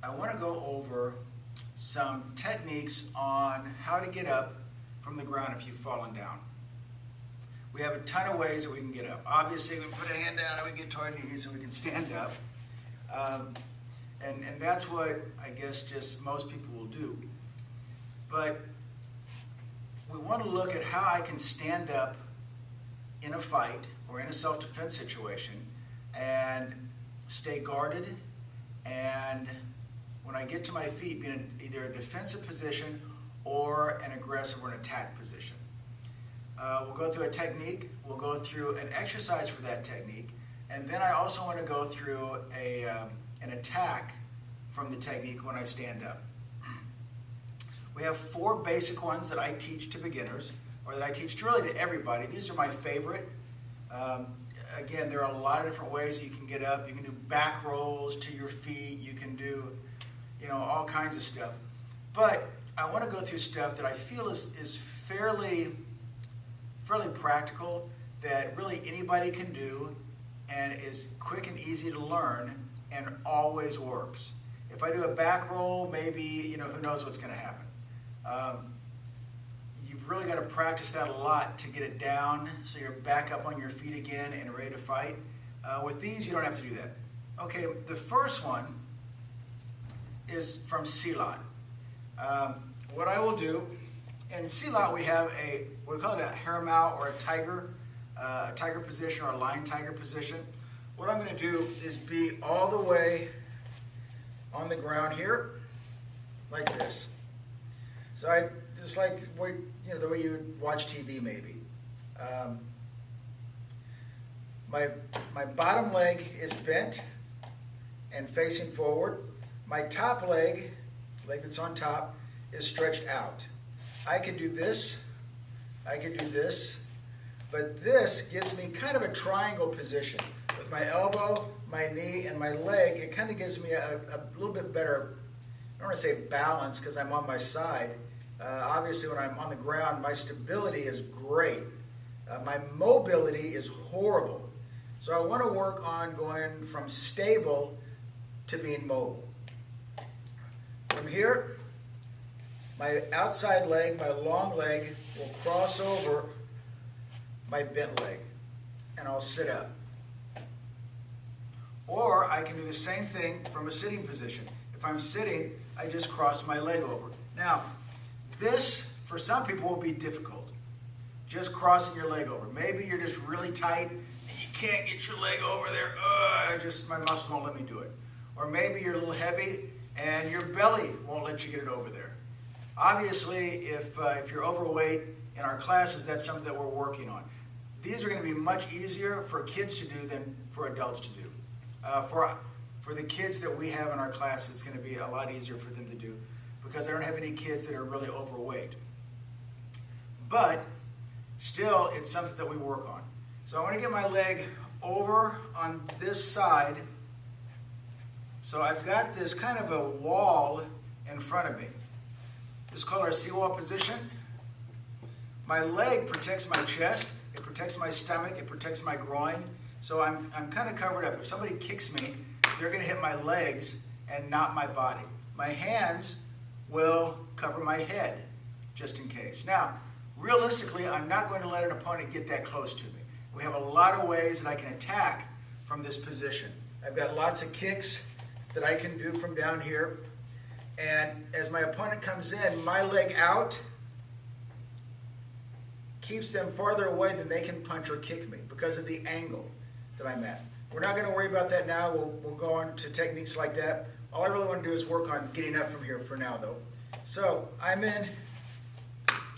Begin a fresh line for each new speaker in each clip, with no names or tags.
I want to go over some techniques on how to get up from the ground if you've fallen down. We have a ton of ways that we can get up. Obviously, we put a hand down and we get to our knees and we can stand up. And that's what I guess just most people will do. But we want to look at how I can stand up in a fight or in a self-defense situation and stay guarded, and when I get to my feet, be in either a defensive position or an aggressive or an attack position. We'll go through a technique, we'll go through an exercise for that technique, and then I also want to go through an attack from the technique when I stand up. We have 4 basic ones that I teach to beginners, or that I teach really to everybody. These are my favorite. Again, there are a lot of different ways you can get up. You can do back rolls to your feet. You can do, all kinds of stuff. But I want to go through stuff that I feel is fairly practical, that really anybody can do, and is quick and easy to learn, and always works. If I do a back roll, maybe, who knows what's going to happen. You've really got to practice that a lot to get it down so you're back up on your feet again and ready to fight. With these, you don't have to do that. Okay, the first one is from Silat. What I will do, in Silat we have we call it a haramau or a tiger position or a lion tiger position. What I'm going to do is be all the way on the ground here, like this. So just like the way you would watch TV maybe. My bottom leg is bent and facing forward. My top leg that's on top, is stretched out. I can do this, I can do this, but this gives me kind of a triangle position. With my elbow, my knee, and my leg, it kind of gives me a little bit better, I don't want to say balance because I'm on my side. Obviously when I'm on the ground, my stability is great. My mobility is horrible. So I want to work on going from stable to being mobile. From here, my outside leg, my long leg, will cross over my bent leg, and I'll sit up. Or I can do the same thing from a sitting position. If I'm sitting, I just cross my leg over. Now, this, for some people, will be difficult. Just crossing your leg over. Maybe you're just really tight and you can't get your leg over there. My muscle won't let me do it. Or maybe you're a little heavy and your belly won't let you get it over there. Obviously, if you're overweight in our classes, that's something that we're working on. These are going to be much easier for kids to do than for adults to do. For the kids that we have in our class, it's going to be a lot easier for them to do because I don't have any kids that are really overweight. But still, it's something that we work on. So I want to get my leg over on this side. So I've got this kind of a wall in front of me. This is called our seawall position. My leg protects my chest, it protects my stomach, it protects my groin. So I'm kind of covered up. If somebody kicks me, they're going to hit my legs and not my body. My hands will cover my head, just in case. Now, realistically, I'm not going to let an opponent get that close to me. We have a lot of ways that I can attack from this position. I've got lots of kicks that I can do from down here. And as my opponent comes in, my leg out keeps them farther away than they can punch or kick me because of the angle that I'm at. We're not going to worry about that now. We'll go on to techniques like that. All I really want to do is work on getting up from here for now, though. So I'm in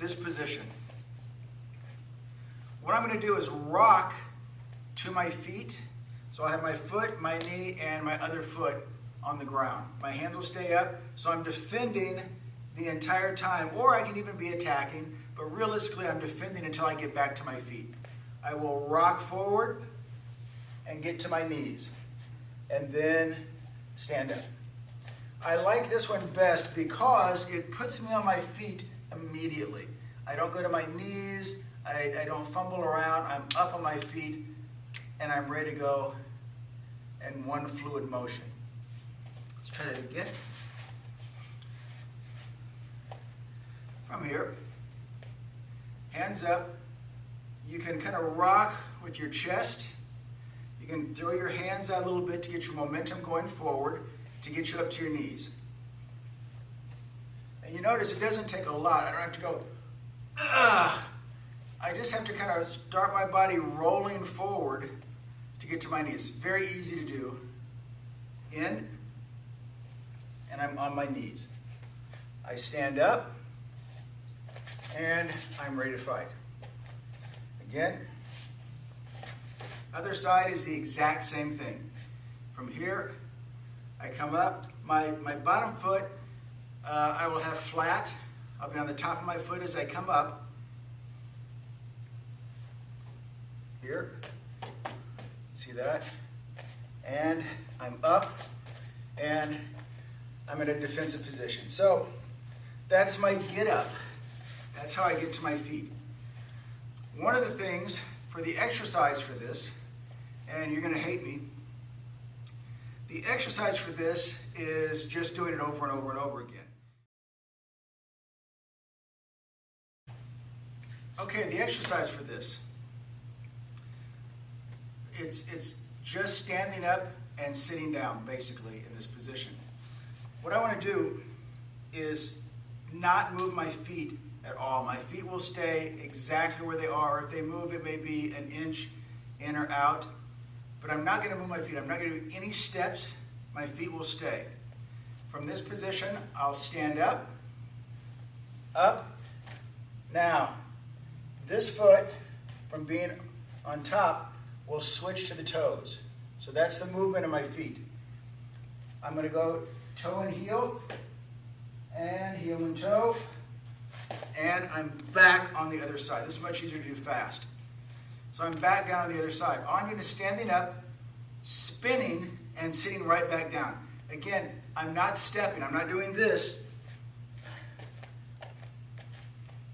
this position. What I'm going to do is rock to my feet. So I have my foot, my knee, and my other foot on the ground. My hands will stay up, so I'm defending the entire time, or I can even be attacking, but realistically I'm defending until I get back to my feet. I will rock forward and get to my knees, and then stand up. I like this one best because it puts me on my feet immediately. I don't go to my knees, I don't fumble around, I'm up on my feet, and I'm ready to go in one fluid motion. Let's try that again. from here, hands up. You can kind of rock with your chest. You can throw your hands out a little bit to get your momentum going forward, to get you up to your knees. And you notice it doesn't take a lot. I don't have to go, ugh. I just have to kind of start my body rolling forward to get to my knees. Very easy to do. In, and I'm on my knees. I stand up, and I'm ready to fight. Again, other side is the exact same thing. From here, I come up. My bottom foot, I will have flat. I'll be on the top of my foot as I come up. Here, see that? And I'm up, and I'm in a defensive position. So that's my get up. That's how I get to my feet. One of the things for the exercise for this, and you're going to hate me, the exercise for this is just doing it over and over and over again. Okay, the exercise for this, it's just standing up and sitting down, basically, in this position. What I want to do is not move my feet at all. My feet will stay exactly where they are. If they move, it may be an inch in or out. But I'm not going to move my feet. I'm not going to do any steps. My feet will stay. From this position, I'll stand up, up. Now, this foot, from being on top, will switch to the toes. So that's the movement of my feet. I'm going to go toe and heel and toe, and I'm back on the other side. This is much easier to do fast. So I'm back down on the other side. All I'm doing is standing up, spinning, and sitting right back down. Again, I'm not stepping. I'm not doing this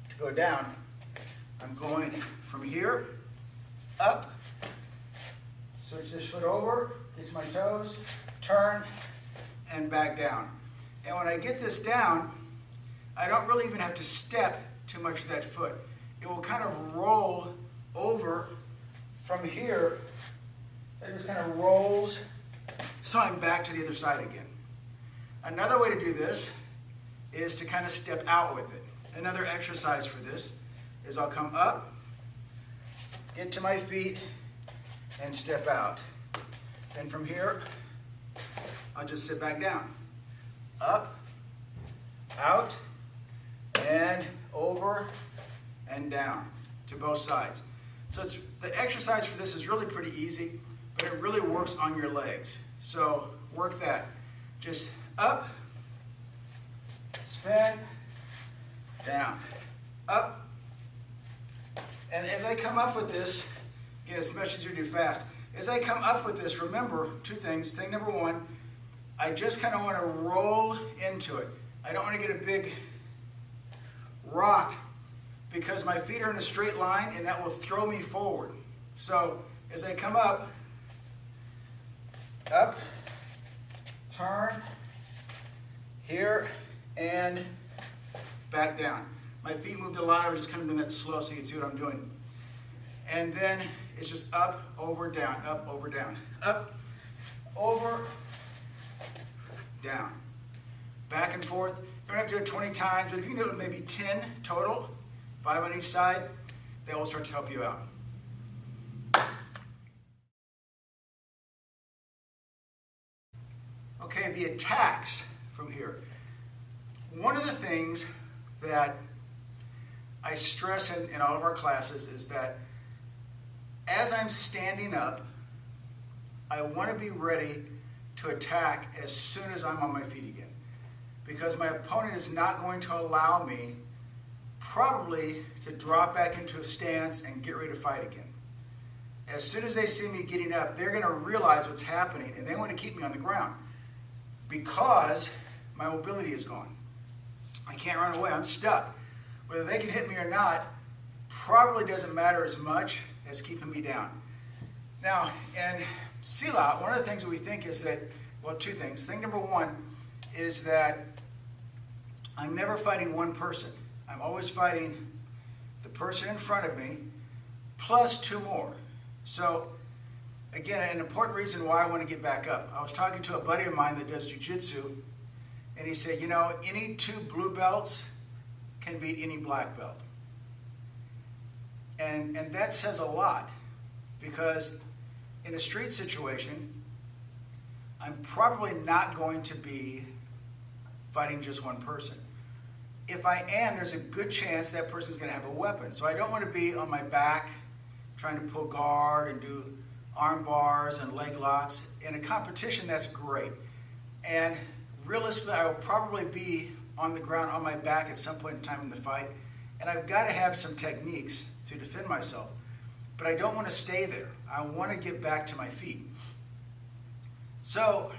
to go down. I'm going from here, up, switch this foot over, get to my toes, turn, and back down. And when I get this down, I don't really even have to step too much with that foot. It will kind of roll over from here. So it just kind of rolls, so I'm back to the other side again. Another way to do this is to kind of step out with it. Another exercise for this is I'll come up, get to my feet, and step out. Then from here, I'll just sit back down. Up, out, and over, and down to both sides. So the exercise for this is really pretty easy, but it really works on your legs. So work that. Just up, spin, down, up. And as I come up with this, again, it's much easier to do fast. As I come up with this, remember two things. Thing number one, I just kind of want to roll into it. I don't want to get a big rock because my feet are in a straight line and that will throw me forward. So as I come up, turn, here, and back down. My feet moved a lot. I was just kind of doing that slow so you can see what I'm doing. And then it's just up, over, down, up, over, down. Up, over, down. Back and forth. Don't have to do it 20 times, but if you can do it maybe 10 total, 5 on each side, that will start to help you out. Okay, the attacks from here. One of the things that I stress in all of our classes is that as I'm standing up, I want to be ready to attack as soon as I'm on my feet again. Because my opponent is not going to allow me probably to drop back into a stance and get ready to fight again. As soon as they see me getting up, they're going to realize what's happening and they want to keep me on the ground because my mobility is gone. I can't run away. I'm stuck. Whether they can hit me or not probably doesn't matter as much as keeping me down. Now, in Silat, one of the things that we think is that, well, two things. Thing number one is that I'm never fighting one person. I'm always fighting the person in front of me plus two more. So again, an important reason why I want to get back up. I was talking to a buddy of mine that does jiu-jitsu, and he said, you know, any two blue belts can beat any black belt. And that says a lot, because in a street situation, I'm probably not going to be fighting just one person. If I am, there's a good chance that person's going to have a weapon. So I don't want to be on my back trying to pull guard and do arm bars and leg locks. In a competition, that's great. And realistically, I will probably be on the ground on my back at some point in time in the fight. And I've got to have some techniques to defend myself. But I don't want to stay there. I want to get back to my feet. So,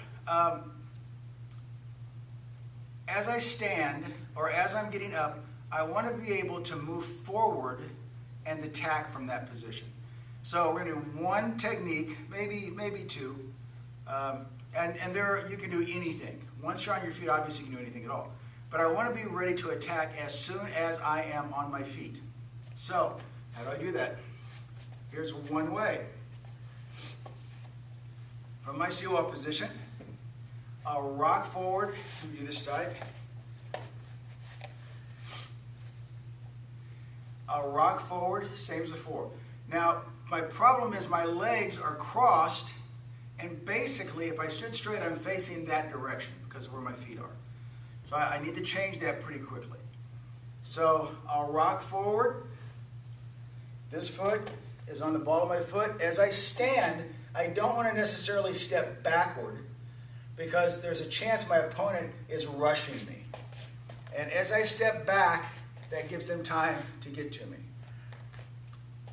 as I stand, or as I'm getting up, I want to be able to move forward and attack from that position. So we're going to do one technique, maybe two, and there you can do anything. Once you're on your feet, obviously you can do anything at all. But I want to be ready to attack as soon as I am on my feet. So, how do I do that? Here's one way. From my seawall position, I'll rock forward. Let me do this side. I'll rock forward, same as before. Now, my problem is my legs are crossed, and basically, if I stood straight, I'm facing that direction because of where my feet are. So I need to change that pretty quickly. So I'll rock forward. This foot is on the ball of my foot. As I stand, I don't want to necessarily step backward because there's a chance my opponent is rushing me. And as I step back, that gives them time to get to me.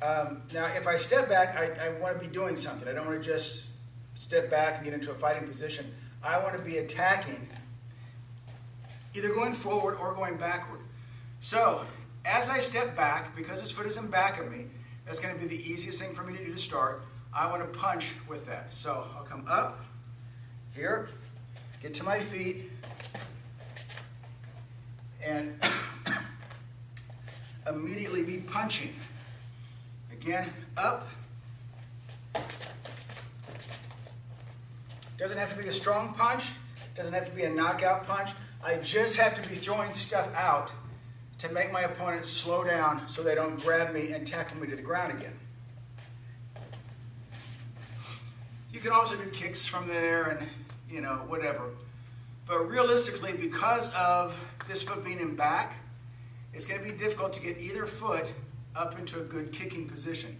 Now, if I step back, I want to be doing something. I don't want to just step back and get into a fighting position. I want to be attacking, either going forward or going backward. So, as I step back, because this foot is in back of me, that's going to be the easiest thing for me to do to start. I want to punch with that. So, I'll come up here, get to my feet, and immediately be punching. Again, up. Doesn't have to be a strong punch. Doesn't have to be a knockout punch. I just have to be throwing stuff out to make my opponent slow down so they don't grab me and tackle me to the ground again. You can also do kicks from there and, you know, whatever. But realistically, because of this foot being in back, it's going to be difficult to get either foot up into a good kicking position.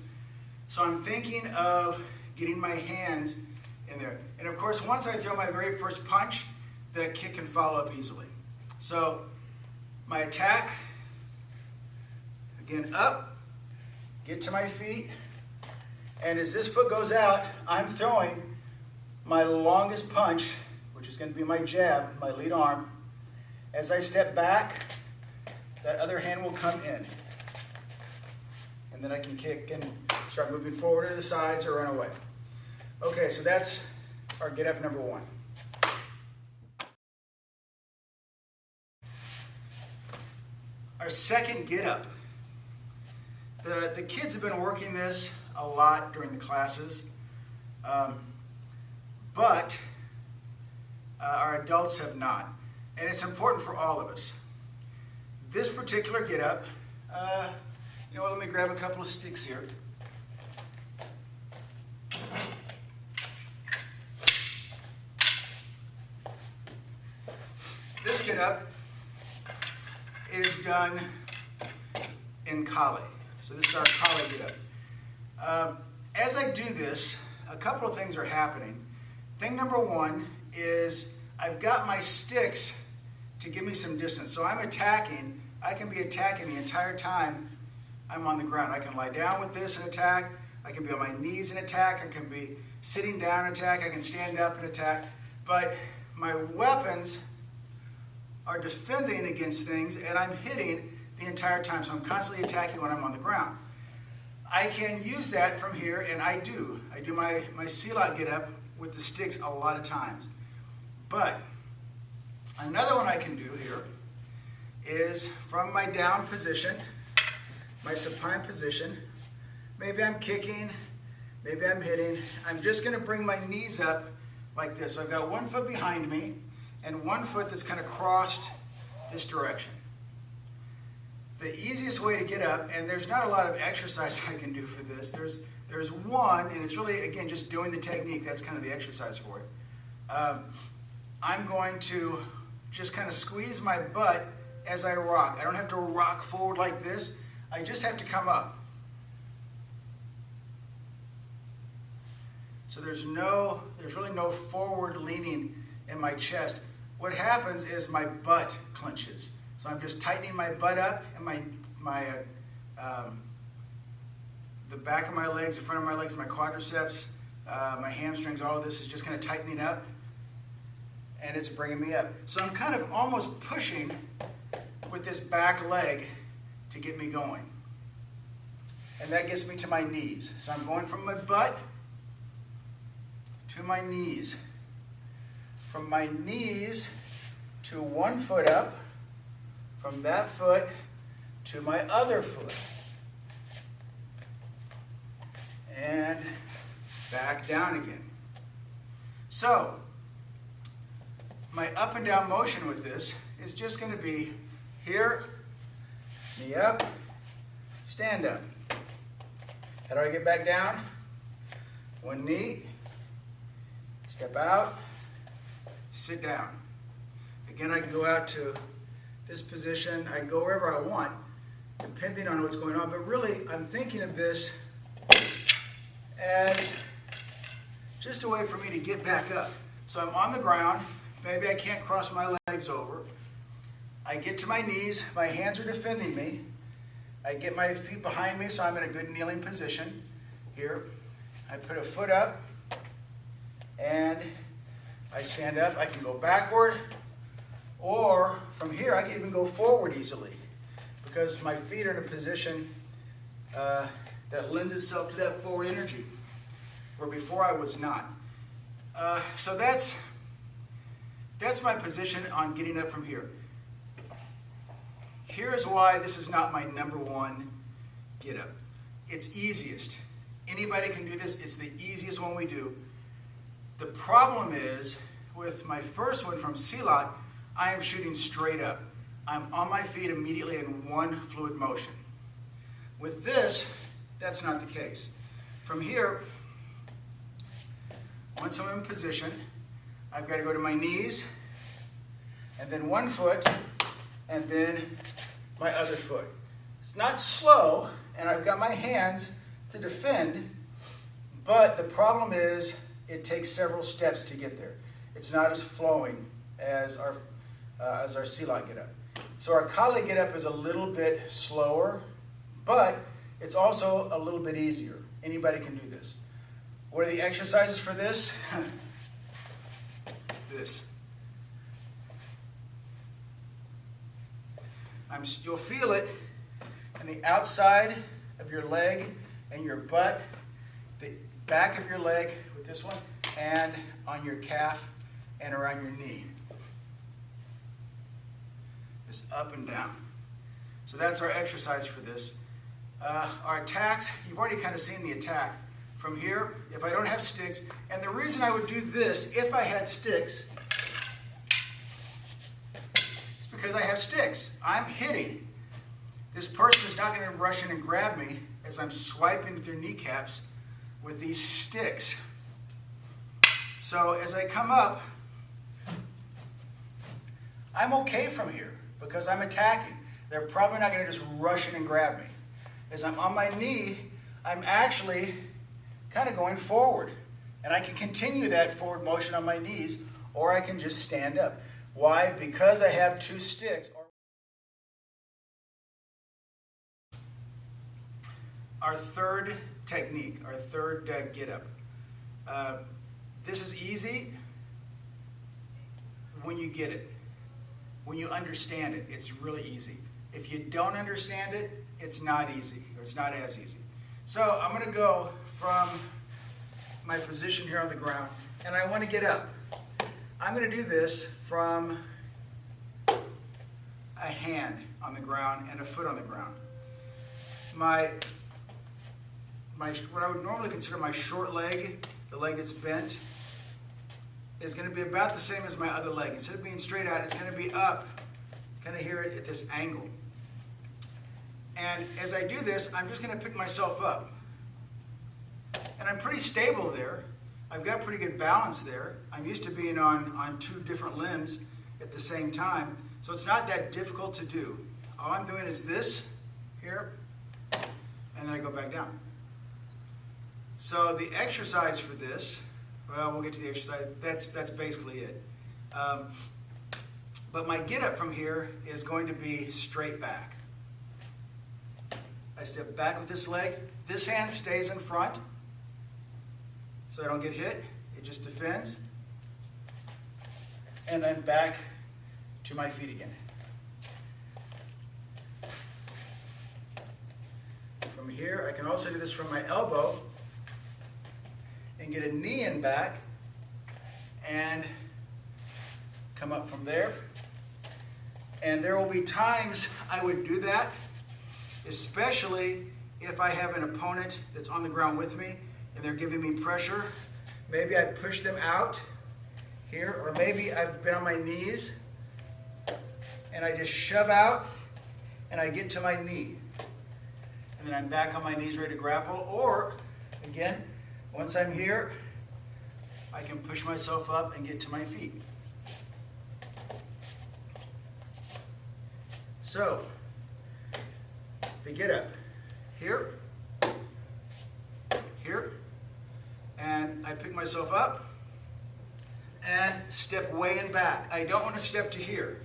So I'm thinking of getting my hands in there. And of course, once I throw my very first punch, the kick can follow up easily. So my attack, again up, get to my feet, and as this foot goes out, I'm throwing my longest punch, which is going to be my jab, my lead arm. As I step back, that other hand will come in. And then I can kick and start moving forward to the sides or run away. Okay, so that's our get up number one. Our second get up. The kids have been working this a lot during the classes, but our adults have not. And it's important for all of us. This particular get up, you know what, let me grab a couple of sticks here. This get up is done in Kali. So this is our Kali get up. As I do this, a couple of things are happening. Thing number one is I've got my sticks to give me some distance. So I'm attacking. I can be attacking the entire time I'm on the ground. I can lie down with this and attack. I can be on my knees and attack. I can be sitting down and attack. I can stand up and attack. But my weapons are defending against things, and I'm hitting the entire time. So I'm constantly attacking when I'm on the ground. I can use that from here, and I do. I do my silat get up with the sticks a lot of times. But another one I can do here is from my down position, my supine position. Maybe I'm kicking, maybe I'm hitting. I'm just going to bring my knees up like this. So I've got one foot behind me and one foot that's kind of crossed this direction. The easiest way to get up, and there's not a lot of exercise I can do for this. There's one, and it's really, again, just doing the technique. That's kind of the exercise for it. I'm going to just kind of squeeze my butt as I rock. I don't have to rock forward like this. I just have to come up. So there's really no forward leaning in my chest. What happens is my butt clenches. So I'm just tightening my butt up, and the back of my legs, the front of my legs, my quadriceps, my hamstrings, all of this is just kind of tightening up, and it's bringing me up. So I'm kind of almost pushing with this back leg to get me going. And that gets me to my knees. So I'm going from my butt to my knees. From my knees to one foot up. From that foot to my other foot. And back down again. So, my up and down motion with this is just going to be here, knee up, stand up. How do I get back down? One knee, step out, sit down. Again, I can go out to this position. I can go wherever I want, depending on what's going on. But really, I'm thinking of this as just a way for me to get back up. So I'm on the ground. Maybe I can't cross my legs over. I get to my knees. My hands are defending me. I get my feet behind me, so I'm in a good kneeling position here. I put a foot up, and I stand up. I can go backward, or from here, I can even go forward easily because my feet are in a position that lends itself to that forward energy, where before I was not. So that's my position on getting up from here. Here's why this is not my number one get up. It's easiest. Anybody can do this. It's the easiest one we do. The problem is, with my first one from Silat, I am shooting straight up. I'm on my feet immediately in one fluid motion. With this, that's not the case. From here, once I'm in position, I've got to go to my knees, and then one foot, and then my other foot. It's not slow, and I've got my hands to defend, but the problem is it takes several steps to get there. It's not as flowing as our Silat get up. So our Kali get up is a little bit slower, but it's also a little bit easier. Anybody can do this. What are the exercises for this? This. You'll feel it on the outside of your leg and your butt, the back of your leg with this one, and on your calf and around your knee. This up and down. So that's our exercise for this. Our attacks, you've already kind of seen the attack. From here, if I don't have sticks, and the reason I would do this if I had sticks is because I have sticks. I'm hitting. This person is not going to rush in and grab me as I'm swiping their kneecaps with these sticks. So as I come up, I'm okay from here because I'm attacking. They're probably not going to just rush in and grab me. As I'm on my knee, I'm actually kind of going forward. And I can continue that forward motion on my knees, or I can just stand up. Why? Because I have two sticks. Our third technique, our third get up. This is easy when you get it. When you understand it, it's really easy. If you don't understand it, it's not easy, or it's not as easy. So I'm going to go from my position here on the ground, and I want to get up. I'm going to do this from a hand on the ground and a foot on the ground. What I would normally consider my short leg, the leg that's bent, is going to be about the same as my other leg. Instead of being straight out, it's going to be up, kind of here at this angle. And as I do this, I'm just going to pick myself up. And I'm pretty stable there. I've got pretty good balance there. I'm used to being on two different limbs at the same time, so it's not that difficult to do. All I'm doing is this here, and then I go back down. So the exercise for this, well, we'll get to the exercise. That's basically it. But my get up from here is going to be straight back. I step back with this leg. This hand stays in front, so I don't get hit. It just defends. And then back to my feet again. From here, I can also do this from my elbow and get a knee in back and come up from there. And there will be times I would do that, especially if I have an opponent that's on the ground with me and they're giving me pressure. Maybe I push them out here, or maybe I've been on my knees and I just shove out and I get to my knee. And then I'm back on my knees ready to grapple. Or, again, once I'm here, I can push myself up and get to my feet. So, the get up. Here, here, and I pick myself up and step way in back. I don't want to step to here.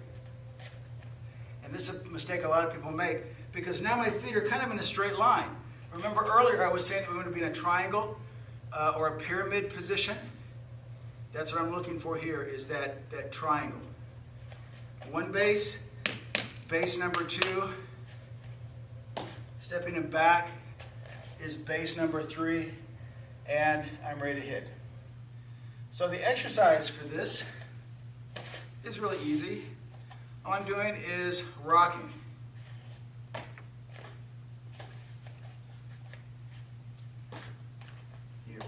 And this is a mistake a lot of people make, because now my feet are kind of in a straight line. Remember earlier I was saying that we want to be in a triangle or a pyramid position. That's what I'm looking for here, is that triangle. One base, base number 2, stepping it back is base number 3, and I'm ready to hit. So the exercise for this is really easy. All I'm doing is rocking. Here.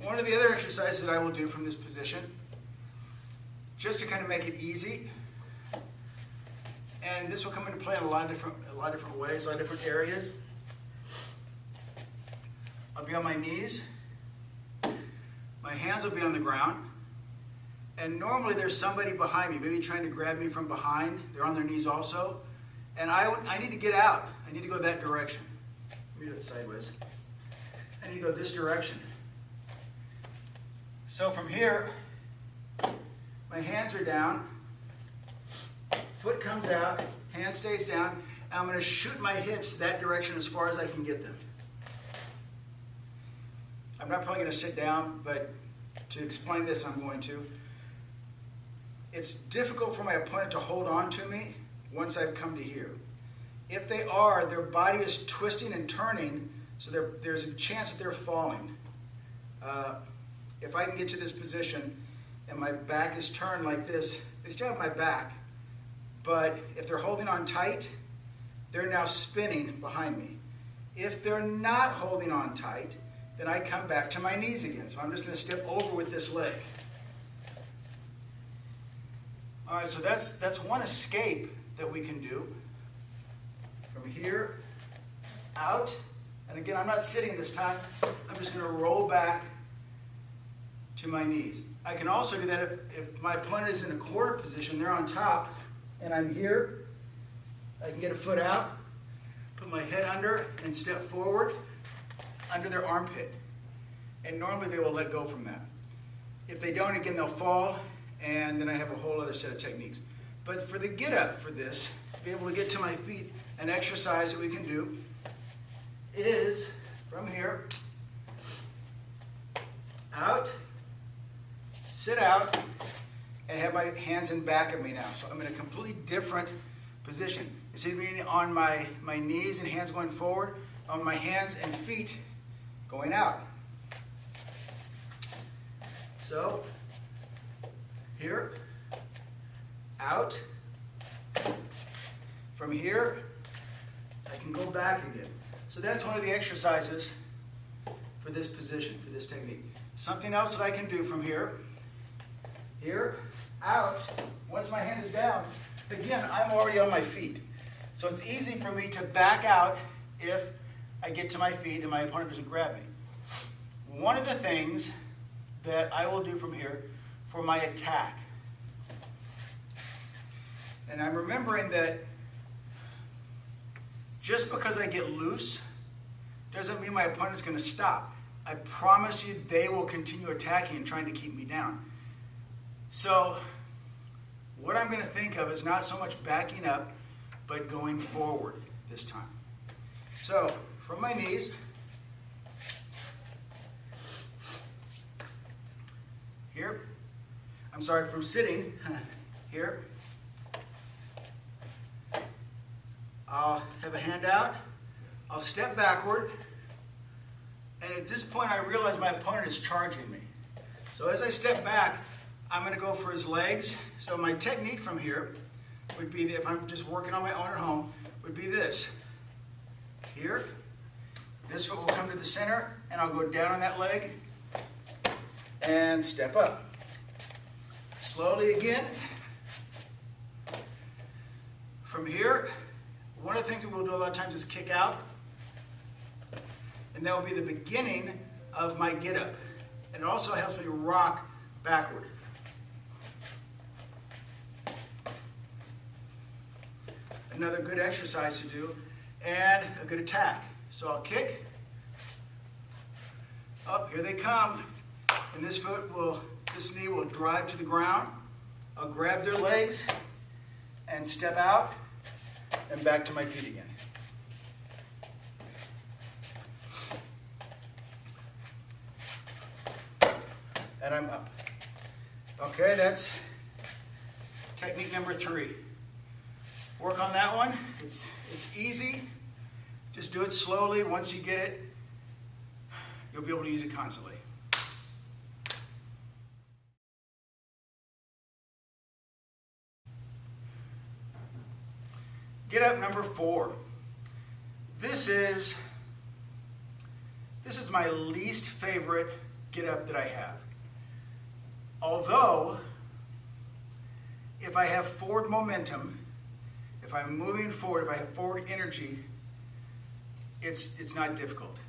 One of the other exercises that I will do from this position, just to kind of make it easy, and this will come into play in a lot of different ways, a lot of different areas. I'll be on my knees. My hands will be on the ground. And normally there's somebody behind me, maybe trying to grab me from behind. They're on their knees also. And I need to get out. I need to go that direction. Let me do it sideways. I need to go this direction. So from here, my hands are down. Foot comes out, hand stays down, and I'm going to shoot my hips that direction as far as I can get them. I'm not probably going to sit down, but to explain this, I'm going to. It's difficult for my opponent to hold on to me once I've come to here. If they are, their body is twisting and turning, so there's a chance that they're falling. If I can get to this position and my back is turned like this, they still have my back. But if they're holding on tight, they're now spinning behind me. If they're not holding on tight, then I come back to my knees again. So I'm just going to step over with this leg. All right, so that's one escape that we can do. From here, out. And again, I'm not sitting this time. I'm just going to roll back to my knees. I can also do that if my opponent is in a quarter position, they're on top, and I'm here. I can get a foot out, put my head under, and step forward under their armpit. And normally they will let go from that. If they don't, again, they'll fall, and then I have a whole other set of techniques. But for the get up for this, to be able to get to my feet, an exercise that we can do is from here, out, sit out, and have my hands in back of me now. So I'm in a completely different position. Instead of being on my knees and hands going forward, on my hands and feet going out. So, here, out. From here, I can go back again. So that's one of the exercises for this position, for this technique. Something else that I can do from here, out, once my hand is down, again, I'm already on my feet. So it's easy for me to back out if I get to my feet and my opponent doesn't grab me. One of the things that I will do from here for my attack, and I'm remembering that just because I get loose doesn't mean my opponent's going to stop. I promise you they will continue attacking and trying to keep me down. So what I'm going to think of is not so much backing up, but going forward this time. So from my knees, here, I'm sorry, from sitting, here, I'll have a hand out, I'll step backward, and at this point I realize my opponent is charging me. So as I step back, I'm going to go for his legs. So my technique from here would be, if I'm just working on my own at home, would be this. Here, this foot will come to the center, and I'll go down on that leg and step up. Slowly again. From here, one of the things that we'll do a lot of times is kick out, and that will be the beginning of my get up. And it also helps me rock backward. Another good exercise to do, and a good attack. So I'll kick, up, here they come, and this knee will drive to the ground. I'll grab their legs and step out and back to my feet again. And I'm up. Okay, that's technique number 3. Work on that one. It's easy. Just do it slowly. Once you get it, you'll be able to use it constantly. Get up number 4. This is my least favorite get up that I have. Although, if I have forward momentum, if I'm moving forward, if I have forward energy, it's not difficult.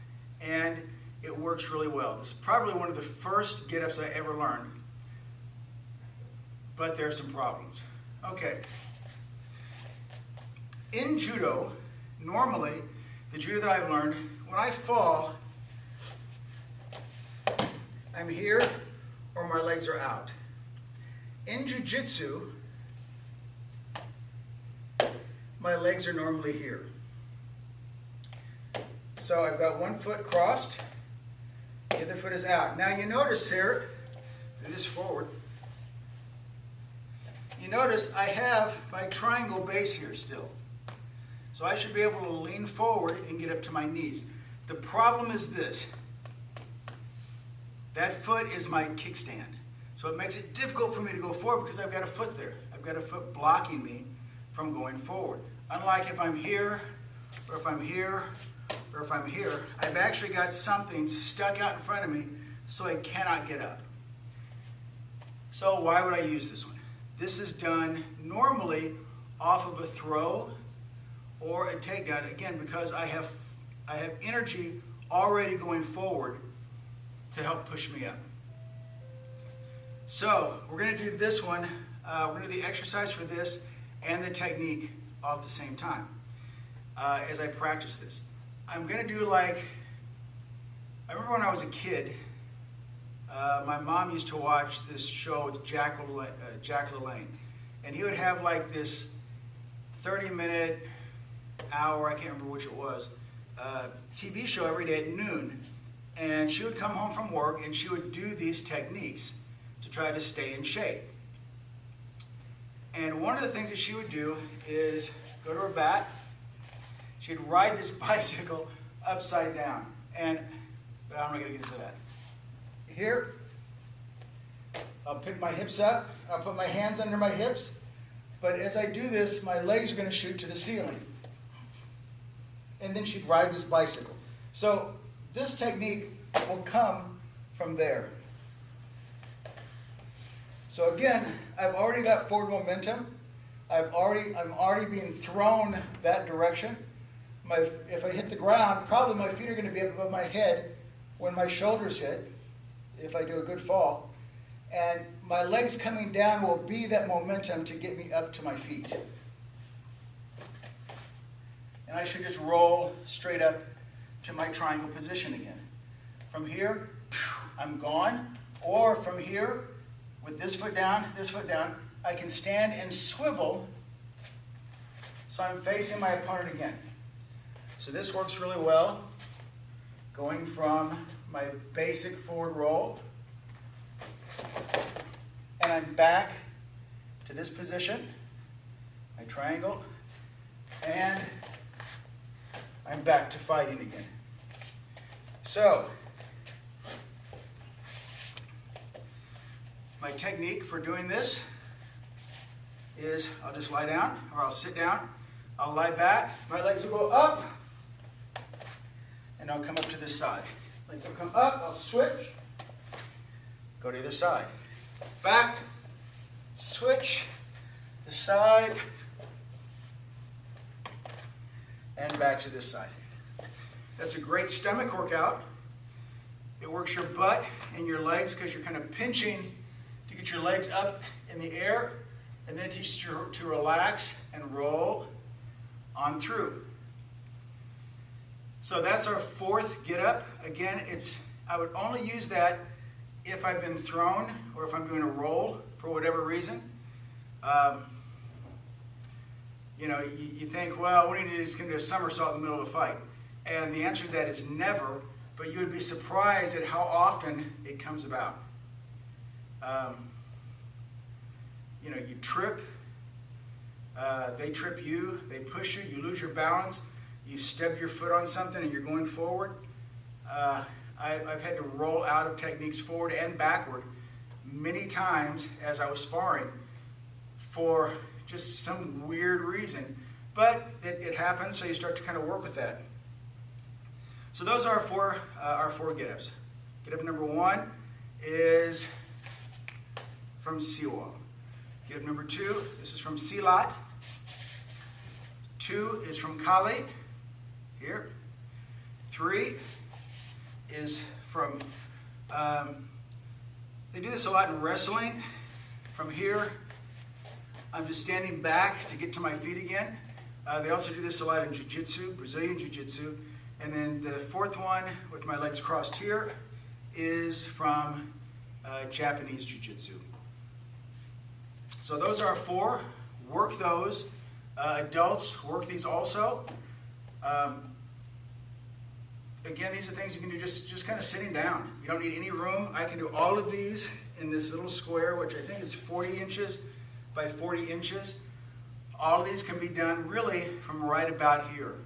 And it works really well. This is probably one of the first get-ups I ever learned. But there's some problems. Okay. In judo, normally, the judo that I've learned, when I fall, I'm here or my legs are out. In jiu-jitsu, my legs are normally here. So I've got one foot crossed, the other foot is out. Now you notice here, do this forward, you notice I have my triangle base here still. So I should be able to lean forward and get up to my knees. The problem is this. That foot is my kickstand. So it makes it difficult for me to go forward because I've got a foot there. I've got a foot blocking me from going forward. Unlike if I'm here, or if I'm here, or if I'm here, I've actually got something stuck out in front of me so I cannot get up. So why would I use this one? This is done normally off of a throw or a takedown, again, because I have energy already going forward to help push me up. So we're going to do this one. We're going to do the exercise for this and the technique all at the same time as I practice this. I'm going to do like, I remember when I was a kid, my mom used to watch this show with Jack LaLanne, and he would have like this 30-minute, hour, I can't remember which it was, TV show every day at noon. And she would come home from work and she would do these techniques to try to stay in shape. And one of the things that she would do is go to her bat, she'd ride this bicycle upside down. And I'm not going to get into that. Here, I'll pick my hips up, I'll put my hands under my hips, but as I do this, my legs are going to shoot to the ceiling. And then she'd ride this bicycle. So this technique will come from there. So again, I've already got forward momentum. I'm already being thrown that direction. If I hit the ground, probably my feet are going to be up above my head when my shoulders hit, if I do a good fall. And my legs coming down will be that momentum to get me up to my feet. And I should just roll straight up to my triangle position again. From here, I'm gone. Or from here, with this foot down, I can stand and swivel so I'm facing my opponent again. So this works really well, going from my basic forward roll, and I'm back to this position, my triangle, and I'm back to fighting again. So, my technique for doing this is I'll just lie down, or I'll sit down, I'll lie back, my legs will go up, and I'll come up to this side. Legs will come up, I'll switch, go to either side. Back, switch, the side, and back to this side. That's a great stomach workout. It works your butt and your legs because you're kind of pinching to get your legs up in the air, and then it teaches you to relax and roll on through. So that's our fourth get up. Again, I would only use that if I've been thrown or if I'm doing a roll for whatever reason. You think, well, what do you do? He's going to do a somersault in the middle of a fight. And the answer to that is never, but you would be surprised at how often it comes about. You trip, they trip you, they push you, you lose your balance, you stub your foot on something and you're going forward. I've had to roll out of techniques forward and backward many times as I was sparring for just some weird reason. But it happens, so you start to kind of work with that. So those are our four get-ups. Get-up number one is from Siwa. Get-up number two, this is from Silat. 2 is from Kali, here. 3 is from, they do this a lot in wrestling. From here, I'm just standing back to get to my feet again. They also do this a lot in Jiu-Jitsu, Brazilian Jiu-Jitsu. And then the fourth one, with my legs crossed here, is from Japanese Jiu-Jitsu. So those are our 4. Work those. Adults, work these also. Again, these are things you can do just kind of sitting down. You don't need any room. I can do all of these in this little square, which I think is 40 inches by 40 inches. All of these can be done really from right about here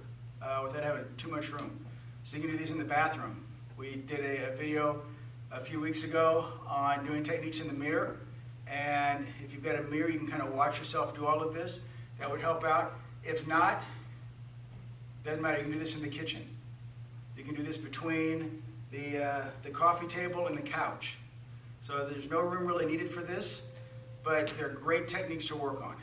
without having too much room. So you can do these in the bathroom. We did a video a few weeks ago on doing techniques in the mirror. And if you've got a mirror, you can kind of watch yourself do all of this. That would help out. If not, doesn't matter. You can do this in the kitchen. You can do this between the coffee table and the couch. So there's no room really needed for this, but they're great techniques to work on.